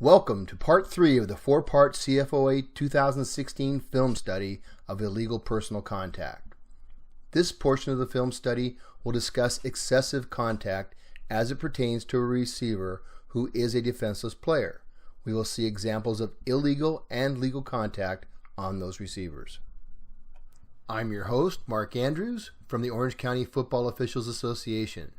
Welcome to Part 3 of the 4-part CFOA 2016 film study of illegal personal contact. This portion of the film study will discuss excessive contact as it pertains to a receiver who is a defenseless player. We will see examples of illegal and legal contact on those receivers. I'm your host, Mark Andrews, from the Orange County Football Officials Association.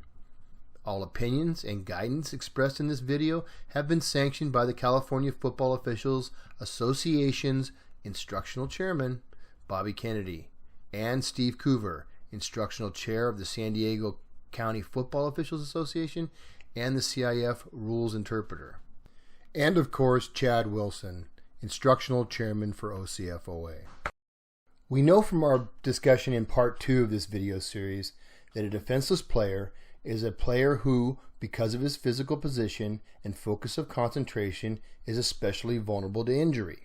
All opinions and guidance expressed in this video have been sanctioned by the California Football Officials Association's Instructional Chairman, Bobby Kennedy, and Steve Coover, Instructional Chair of the San Diego County Football Officials Association and the CIF Rules Interpreter. And of course, Chad Wilson, Instructional Chairman for OCFOA. We know from our discussion in Part 2 of this video series that a defenseless player is a player who, because of his physical position and focus of concentration, is especially vulnerable to injury.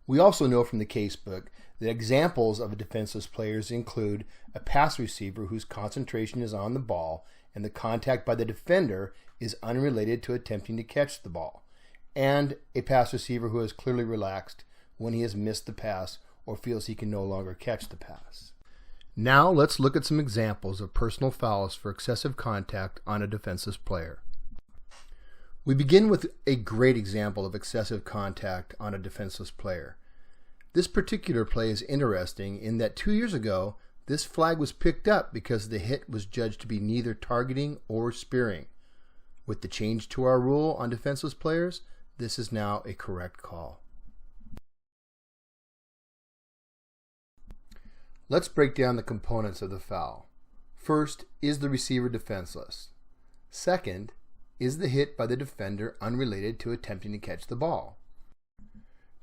We also know from the casebook that examples of defenseless players include a pass receiver whose concentration is on the ball and the contact by the defender is unrelated to attempting to catch the ball, and a pass receiver who is clearly relaxed when he has missed the pass or feels he can no longer catch the pass. Now let's look at some examples of personal fouls for excessive contact on a defenseless player. We begin with a great example of excessive contact on a defenseless player. This particular play is interesting in that 2 years ago, this flag was picked up because the hit was judged to be neither targeting or spearing. With the change to our rule on defenseless players, this is now a correct call. Let's break down the components of the foul. First, is the receiver defenseless? Second, is the hit by the defender unrelated to attempting to catch the ball?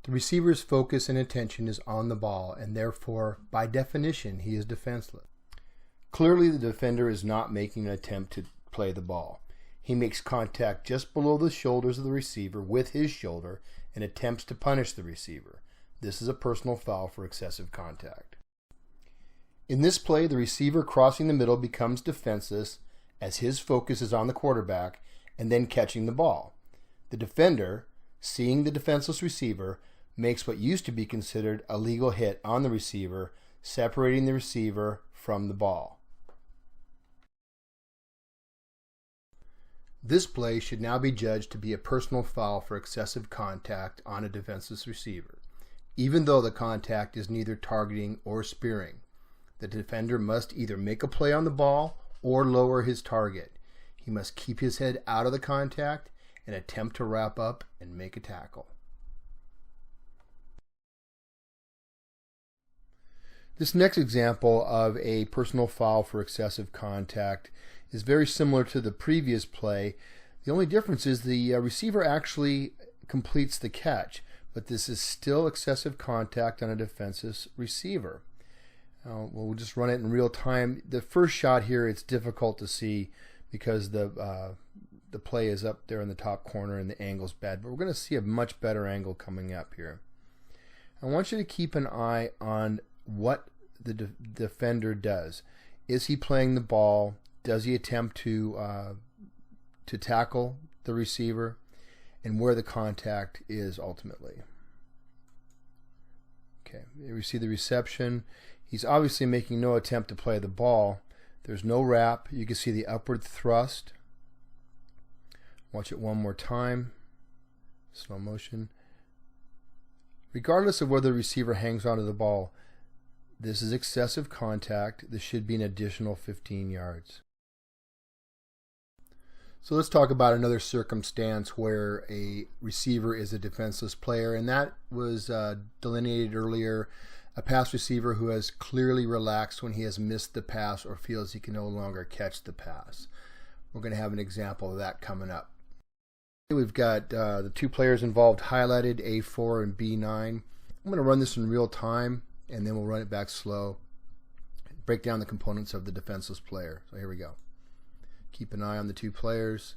The receiver's focus and attention is on the ball, and therefore, by definition, he is defenseless. Clearly, the defender is not making an attempt to play the ball. He makes contact just below the shoulders of the receiver with his shoulder and attempts to punish the receiver. This is a personal foul for excessive contact. In this play, the receiver crossing the middle becomes defenseless as his focus is on the quarterback and then catching the ball. The defender, seeing the defenseless receiver, makes what used to be considered a legal hit on the receiver, separating the receiver from the ball. This play should now be judged to be a personal foul for excessive contact on a defenseless receiver, even though the contact is neither targeting or spearing. The defender must either make a play on the ball or lower his target. He must keep his head out of the contact and attempt to wrap up and make a tackle. This next example of a personal foul for excessive contact is very similar to the previous play. The only difference is the receiver actually completes the catch, but this is still excessive contact on a defenseless receiver. We'll just run it in real time. The first shot here, it's difficult to see because the play is up there in the top corner and the angle's bad, but we're going to see a much better angle coming up here. I want you to keep an eye on what the defender does. Is he playing the ball? Does he attempt to tackle the receiver? And where the contact is ultimately. Okay, we see the reception. He's obviously making no attempt to play the ball. There's no wrap. You can see the upward thrust. Watch it one more time. Slow motion. Regardless of whether the receiver hangs onto the ball, this is excessive contact. This should be an additional 15 yards. So let's talk about another circumstance where a receiver is a defenseless player, and that was delineated earlier. A pass receiver who has clearly relaxed when he has missed the pass or feels he can no longer catch the pass. We're going to have an example of that coming up. We've got the two players involved highlighted, A4 and B9. I'm going to run this in real time, and then we'll run it back slow. Break down the components of the defenseless player. So here we go. Keep an eye on the two players.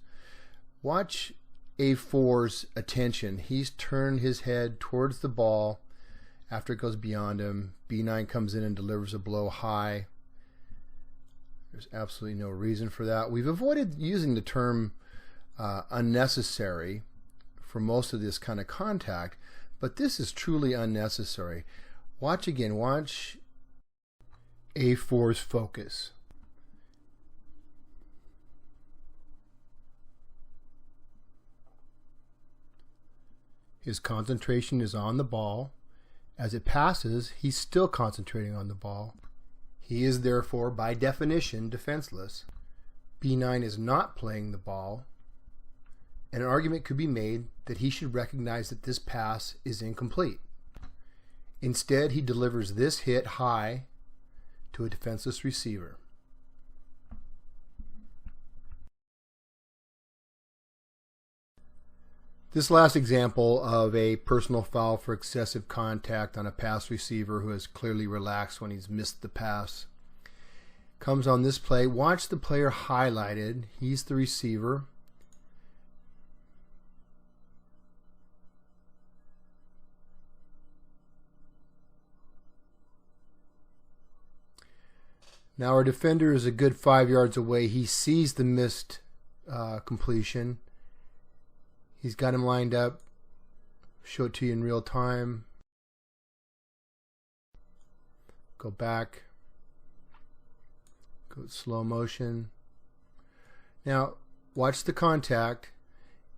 Watch A4's attention. He's turned his head towards the ball. After it goes beyond him, B9 comes in and delivers a blow high. There's absolutely no reason for that. We've avoided using the term unnecessary for most of this kind of contact, but this is truly unnecessary. Watch again, watch A4's focus. His concentration is on the ball. As it passes, he's still concentrating on the ball. He is therefore, by definition, defenseless. B9 is not playing the ball, and an argument could be made that he should recognize that this pass is incomplete. Instead, he delivers this hit high to a defenseless receiver. This last example of a personal foul for excessive contact on a pass receiver who has clearly relaxed when he's missed the pass comes on this play. Watch the player highlighted. He's the receiver. Now our defender is a good 5 yards away. He sees the missed completion. He's got him lined up. Show it to you in real time. Go back. Go slow motion. Now, watch the contact.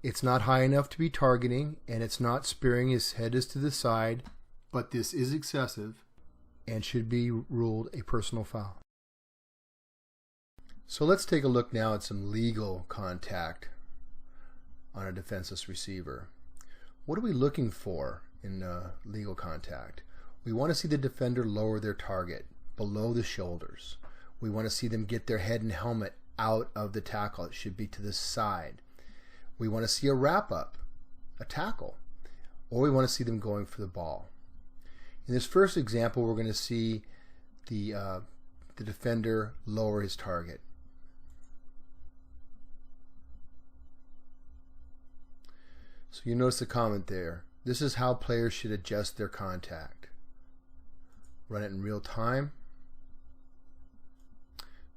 It's not high enough to be targeting, and it's not spearing. His head is to the side, but this is excessive and should be ruled a personal foul. So let's take a look now at some legal contact on a defenseless receiver. What are we looking for in legal contact? We want to see the defender lower their target below the shoulders. We want to see them get their head and helmet out of the tackle. It should be to the side. We want to see a wrap up, a tackle, or we want to see them going for the ball. In this first example, we're going to see the defender lower his target. So you notice the comment there. This is how players should adjust their contact. Run it in real time.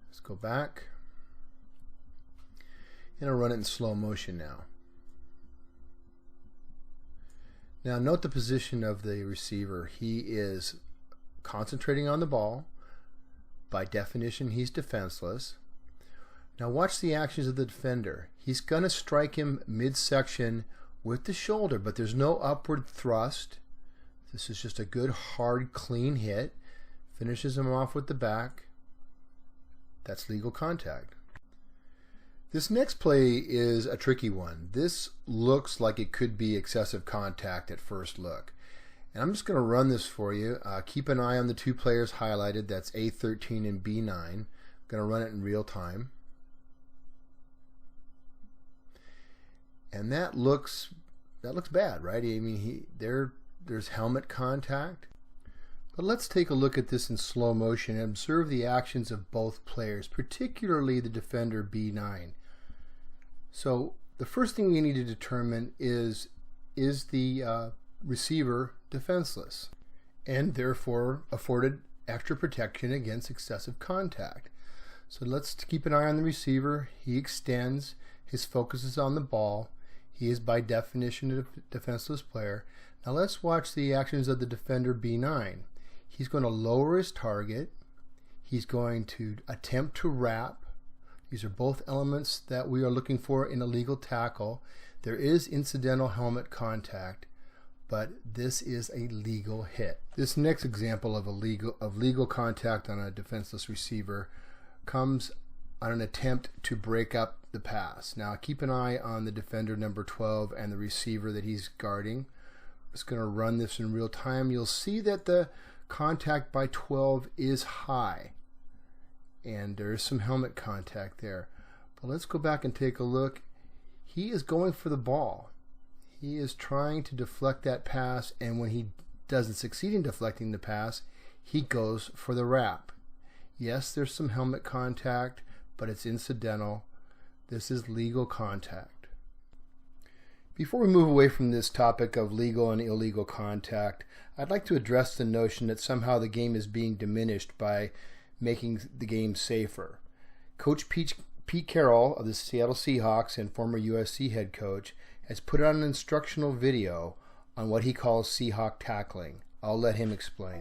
Let's go back. And I'll run it in slow motion now. Now note the position of the receiver. He is concentrating on the ball. By definition, he's defenseless. Now watch the actions of the defender. He's going to strike him midsection with the shoulder, but there's no upward thrust. This is just a good, hard, clean hit. Finishes him off with the back. That's legal contact. This next play is a tricky one. This looks like it could be excessive contact at first look. And I'm just going to run this for you. Keep an eye on the two players highlighted. That's A13 and B9. I'm going to run it in real time. And that looks bad, right? I mean, there's helmet contact. But let's take a look at this in slow motion and observe the actions of both players, particularly the defender B9. So the first thing we need to determine is the receiver defenseless and therefore afforded extra protection against excessive contact. So let's keep an eye on the receiver. He extends. His focus is on the ball. He is by definition a defenseless player. Now let's watch the actions of the defender B9. He's going to lower his target. He's going to attempt to wrap. These are both elements that we are looking for in a legal tackle. There is incidental helmet contact, but this is a legal hit. This next example of legal contact on a defenseless receiver comes on an attempt to break up the pass. Now keep an eye on the defender number 12 and the receiver that he's guarding. I'm just going to run this in real time. You'll see that the contact by 12 is high and there is some helmet contact there. But let's go back and take a look. He is going for the ball. He is trying to deflect that pass, and when he doesn't succeed in deflecting the pass, he goes for the wrap. Yes, there's some helmet contact, but it's incidental. This is legal contact. Before we move away from this topic of legal and illegal contact, I'd like to address the notion that somehow the game is being diminished by making the game safer. Coach Pete Carroll of the Seattle Seahawks and former USC head coach has put out an instructional video on what he calls Seahawk tackling. I'll let him explain.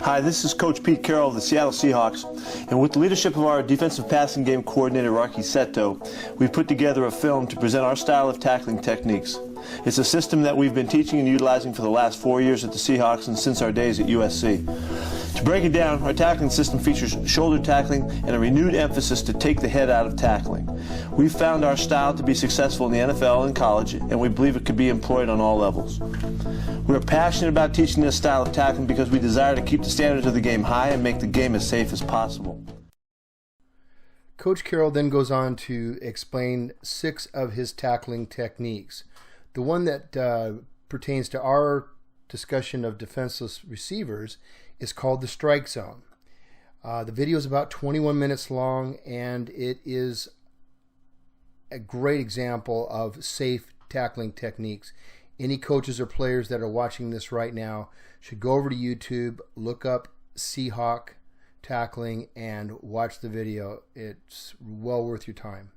Hi, this is Coach Pete Carroll of the Seattle Seahawks, and with the leadership of our defensive passing game coordinator, Rocky Seto, we've put together a film to present our style of tackling techniques. It's a system that we've been teaching and utilizing for the last 4 years at the Seahawks and since our days at USC. To break it down, our tackling system features shoulder tackling and a renewed emphasis to take the head out of tackling. We've found our style to be successful in the NFL and college, and we believe it could be employed on all levels. We are passionate about teaching this style of tackling because we desire to keep the standards of the game high and make the game as safe as possible. Coach Carroll then goes on to explain 6 of his tackling techniques. The one that pertains to our discussion of defenseless receivers is called the strike zone. The video is about 21 minutes long, and it is a great example of safe tackling techniques. Any coaches or players that are watching this right now should go over to YouTube, look up Seahawk tackling, and watch the video. It's well worth your time.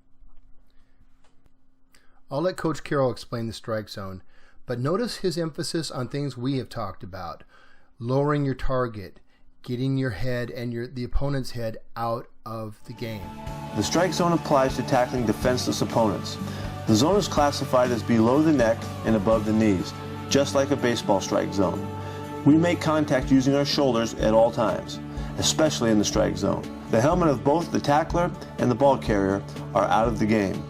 I'll let Coach Carroll explain the strike zone, but notice his emphasis on things we have talked about: lowering your target, getting your head and the opponent's head out of the game. The strike zone applies to tackling defenseless opponents. The zone is classified as below the neck and above the knees, just like a baseball strike zone. We make contact using our shoulders at all times, especially in the strike zone. The helmet of both the tackler and the ball carrier are out of the game.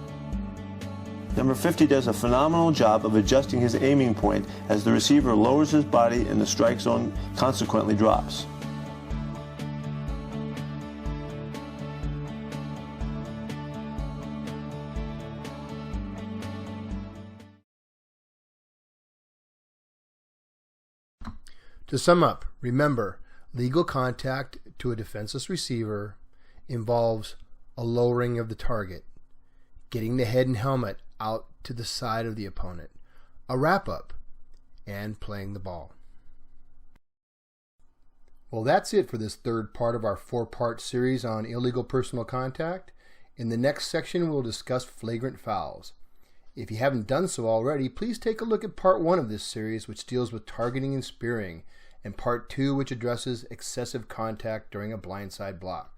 Number 50 does a phenomenal job of adjusting his aiming point as the receiver lowers his body and the strike zone consequently drops. To sum up, remember, legal contact to a defenseless receiver involves a lowering of the target, getting the head and helmet out to the side of the opponent, a wrap-up, and playing the ball. Well, that's it for this third part of our 4-part series on illegal personal contact. In the next section, we'll discuss flagrant fouls. If you haven't done so already, please take a look at part 1 of this series, which deals with targeting and spearing, and part 2, which addresses excessive contact during a blindside block.